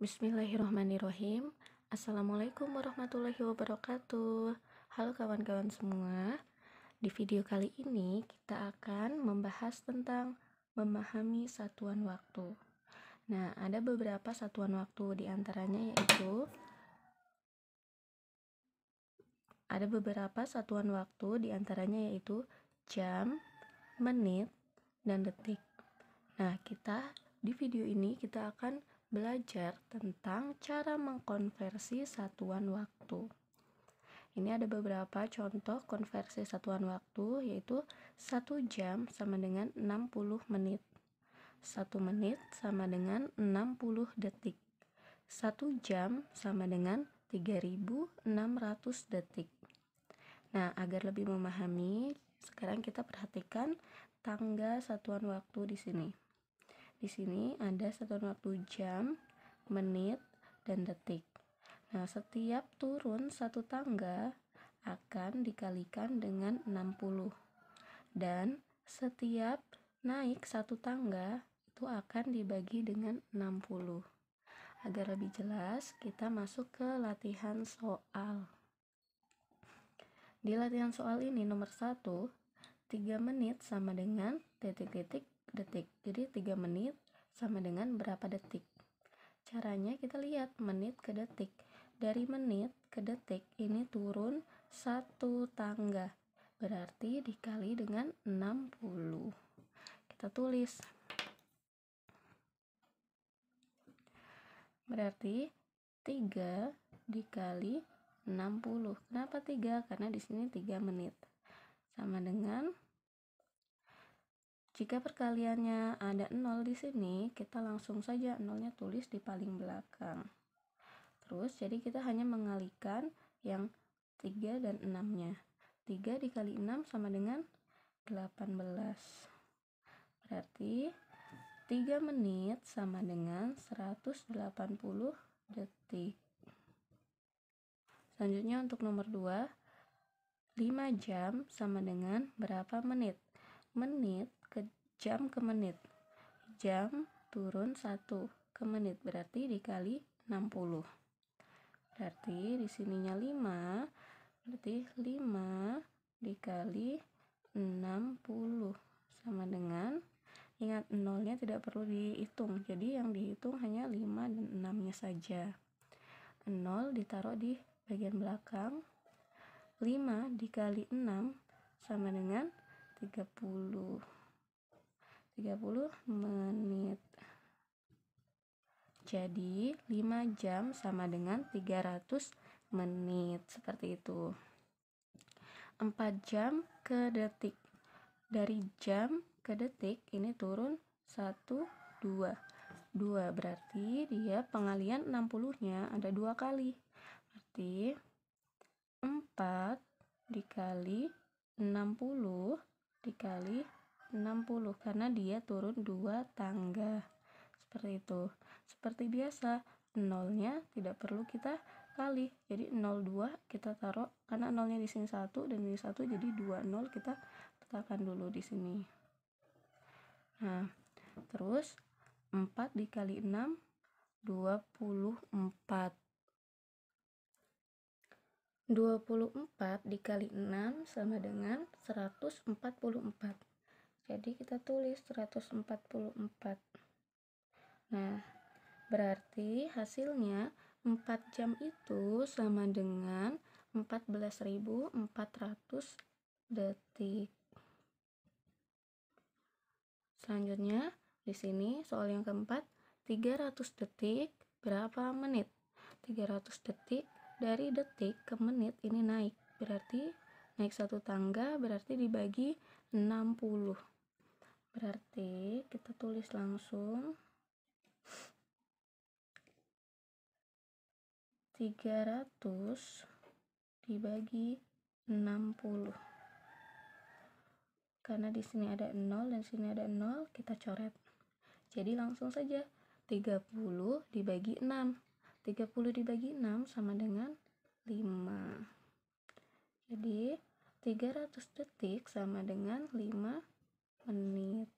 Bismillahirrahmanirrahim. Assalamualaikum warahmatullahi wabarakatuh. Halo kawan-kawan semua. Di video kali ini kita akan membahas tentang memahami satuan waktu. Nah, ada beberapa satuan waktu di antaranya yaitu jam, menit, dan detik. Nah, di video ini kita akan belajar tentang cara mengkonversi satuan waktu. Ini ada beberapa contoh konversi satuan waktu, yaitu 1 jam sama dengan 60 menit, 1 menit sama dengan 60 detik, 1 jam sama dengan 3600 detik. Nah, agar lebih memahami, sekarang kita perhatikan tangga satuan waktu di sini. Di sini ada satuan waktu jam, menit, dan detik. Nah, setiap turun satu tangga akan dikalikan dengan 60. Dan setiap naik satu tangga itu akan dibagi dengan 60. Agar lebih jelas, kita masuk ke latihan soal. Di latihan soal ini nomor 1, 3 menit sama dengan detik. Jadi 3 menit sama dengan berapa detik? Caranya kita lihat menit ke detik. Dari menit ke detik ini turun 1 tangga. Berarti dikali dengan 60. Kita tulis. Berarti 3 dikali 60. Kenapa 3? Karena di sini 3 menit. Sama dengan, jika perkaliannya ada 0 di sini, kita langsung saja nolnya tulis di paling belakang. Terus, jadi kita hanya mengalikan yang 3 dan 6-nya. 3 dikali 6 sama dengan 18. Berarti 3 menit sama dengan 180 detik. Selanjutnya untuk nomor 2, 5 jam sama dengan berapa menit? Menit ke jam ke menit. Jam turun 1 ke menit, berarti dikali 60. Berarti di sininya 5, berarti 5 dikali 60 sama dengan, ingat nolnya tidak perlu dihitung, jadi yang dihitung hanya 5 dan 6-nya saja. 0 ditaruh di bagian belakang. 5 dikali 6 sama dengan 30 menit. Jadi 5 jam sama dengan 300 menit. Seperti itu. 4 jam ke detik. Dari jam ke detik ini turun 1, 2. 2 berarti dia pengalian 60-nya ada 2 kali. Berarti 4 dikali 60 dikali 60 karena dia turun 2 tangga. Seperti itu. Seperti biasa, nolnya tidak perlu kita kali. Jadi 02 kita taruh, karena nolnya di sini 1 dan di 1, jadi 2 nol kita letakkan dulu di sini. Nah, terus 4 dikali 6 24. 24 dikali 6 sama dengan 144. Jadi kita tulis 144. Nah, berarti hasilnya 4 jam itu sama dengan 14.400 detik. Selanjutnya, di sini soal yang keempat, 300 detik berapa menit? 300 detik dari detik ke menit ini naik. Berarti naik 1 tangga, berarti dibagi 60. Berarti kita tulis langsung 300 dibagi 60. Karena di sini ada 0 dan sini ada 0, kita coret. Jadi langsung saja 30 dibagi 6. 30 dibagi 6 sama dengan 5. Jadi 300 detik sama dengan 5 menit.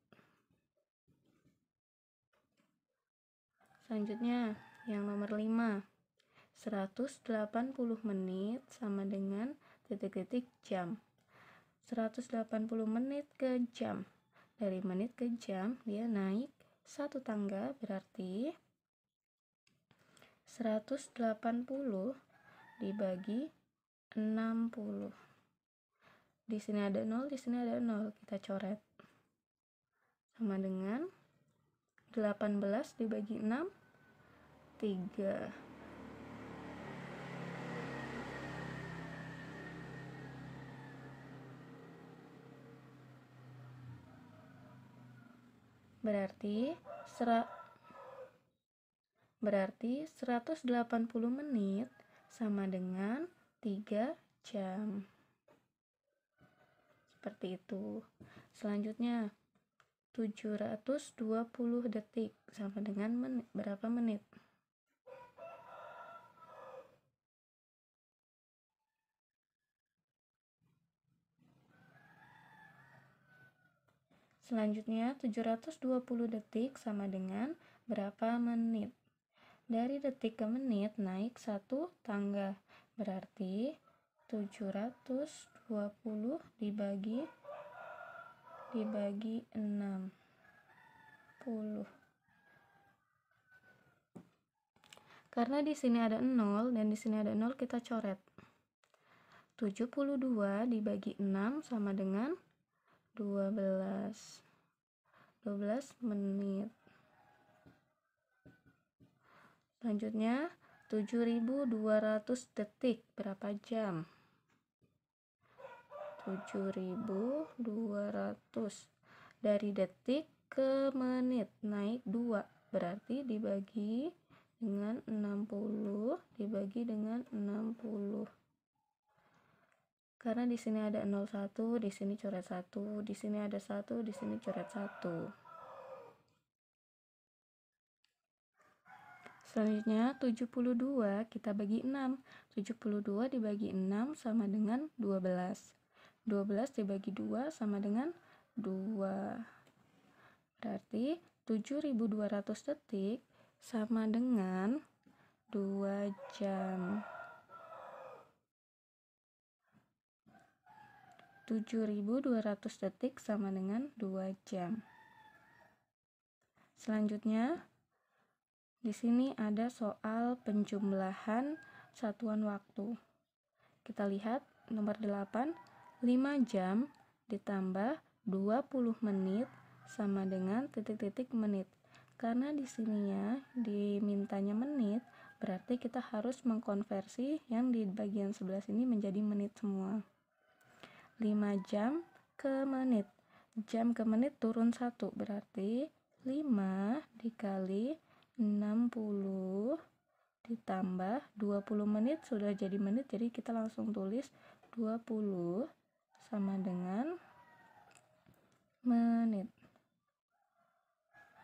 Selanjutnya Yang nomor 5, 180 menit sama dengan titik-titik jam. 180 menit ke jam. Dari menit ke jam dia naik 1 tangga, berarti 180 dibagi 60. Di sini ada 0, di sini ada 0, kita coret. Sama dengan 18 dibagi 6, 3. Berarti 180 menit sama dengan 3 jam. Seperti itu. Selanjutnya 720 detik sama dengan berapa menit? Selanjutnya 720 detik sama dengan berapa menit? Dari detik ke menit naik 1 tangga, berarti 720 dibagi 60. Karena di sini ada 0 dan di sini ada 0, kita coret. 72 dibagi 6 sama dengan 12 menit. Selanjutnya 7.200 detik, berapa jam? 7.200 dari detik ke menit naik 2, berarti dibagi dengan 60, dibagi dengan 60. Karena di sini ada 01, di sini coret 1, di sini ada 1, di sini coret 1. Selanjutnya 72 kita bagi 6. 72 dibagi 6 sama dengan 12. 12 dibagi 2 sama dengan 2. Berarti 7.200 detik sama dengan 2 jam. 7.200 detik sama dengan 2 jam. Selanjutnya di sini ada soal penjumlahan satuan waktu. Kita lihat nomor 8, 5 jam ditambah 20 menit sama dengan titik-titik menit. Karena di sininya dimintanya menit, berarti kita harus mengkonversi yang di bagian sebelah sini menjadi menit semua. 5 jam ke menit. Jam ke menit turun 1, berarti 5 dikali 60 ditambah 20 menit sudah jadi menit, jadi kita langsung tulis 20 sama dengan menit.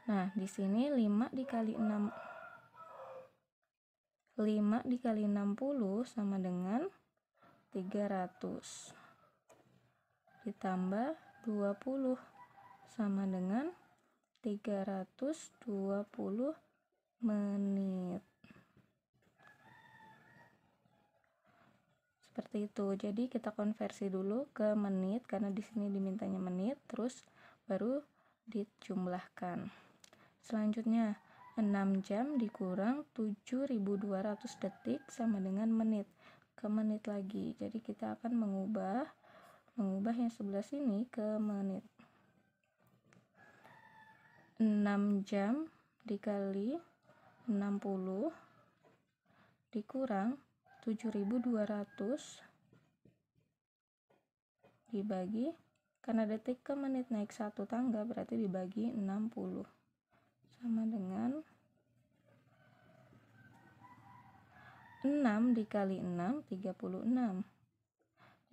Nah, di sini 5 dikali 60 sama dengan 300 ditambah 20 sama dengan 320 menit. Seperti itu. Jadi kita konversi dulu ke menit karena di sini dimintanya menit, terus baru dijumlahkan. Selanjutnya 6 jam dikurang 7.200 detik sama dengan menit. Ke menit lagi. Jadi kita akan mengubah yang sebelah sini ke menit. 6 jam dikali 60 dikurang 7.200 dibagi, karena detik ke menit naik 1 tangga, berarti dibagi 60 sama dengan 6 dikali 6, 36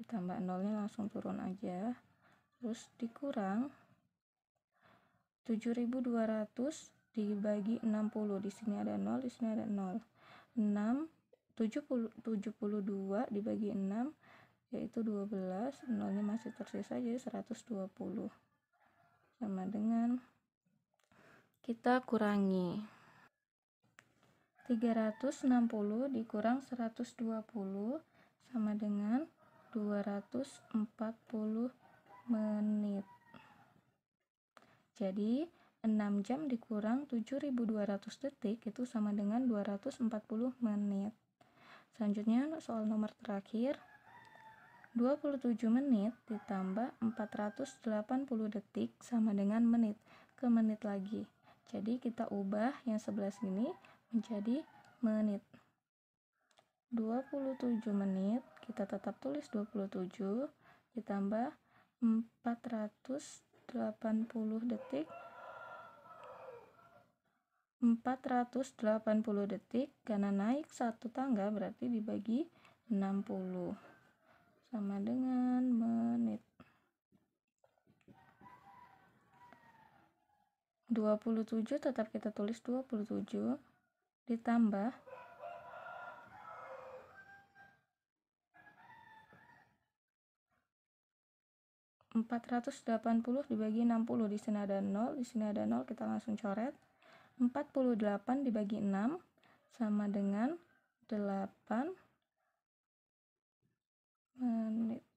ditambah 0-nya langsung turun aja, terus dikurang 7.200 dibagi 60, di sini ada 0, di sini ada 0. 72 dibagi 6 yaitu 12, 0-nya masih tersisa, jadi 120 sama dengan, kita kurangi 360 dikurang 120 sama dengan 240 menit. Jadi 6 jam dikurang 7.200 detik itu sama dengan 240 menit. Selanjutnya soal nomor terakhir, 27 menit ditambah 480 detik sama dengan menit. Ke menit lagi. Jadi kita ubah yang sebelah sini menjadi menit. 27 menit, kita tetap tulis 27 ditambah 480 detik. 480 detik karena naik satu tangga berarti dibagi 60 sama dengan menit. 27 tetap kita tulis 27 ditambah 480 dibagi 60, di sini ada 0, di sini ada 0, kita langsung coret. 48 dibagi 6 sama dengan 8 menit.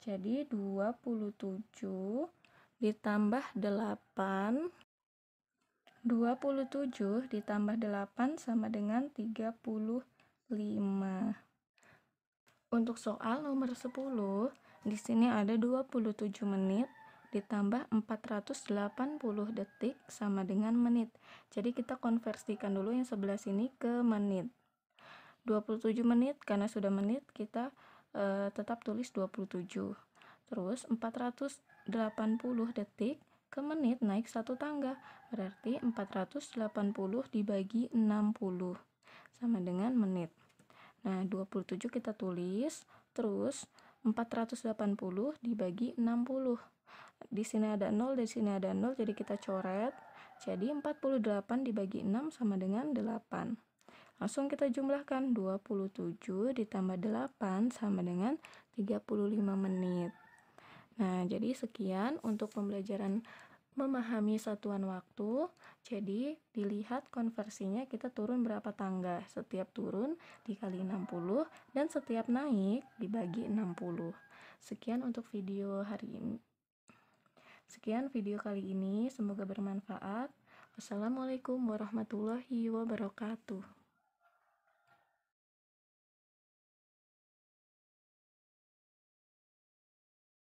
Jadi 27 ditambah 8, 27 ditambah 8 sama dengan 35. Untuk soal nomor 10, di sini ada 27 menit ditambah 480 detik sama dengan menit. Jadi kita konversikan dulu yang sebelah sini ke menit. 27 menit karena sudah menit kita tetap tulis 27. Terus 480 detik ke menit naik satu tangga. Berarti 480 dibagi 60 sama dengan menit. Nah, 27 kita tulis, terus 480 dibagi 60. Di sini ada 0, di sini ada 0, jadi kita coret. Jadi 48 dibagi 6 sama dengan 8. Langsung kita jumlahkan, 27 ditambah 8 sama dengan 35 menit. Nah, jadi sekian untuk pembelajaran memahami satuan waktu. Jadi dilihat konversinya kita turun berapa tangga. Setiap turun dikali 60 dan setiap naik dibagi 60. Sekian untuk video hari ini. Sekian video kali ini, semoga bermanfaat. Wassalamualaikum warahmatullahi wabarakatuh.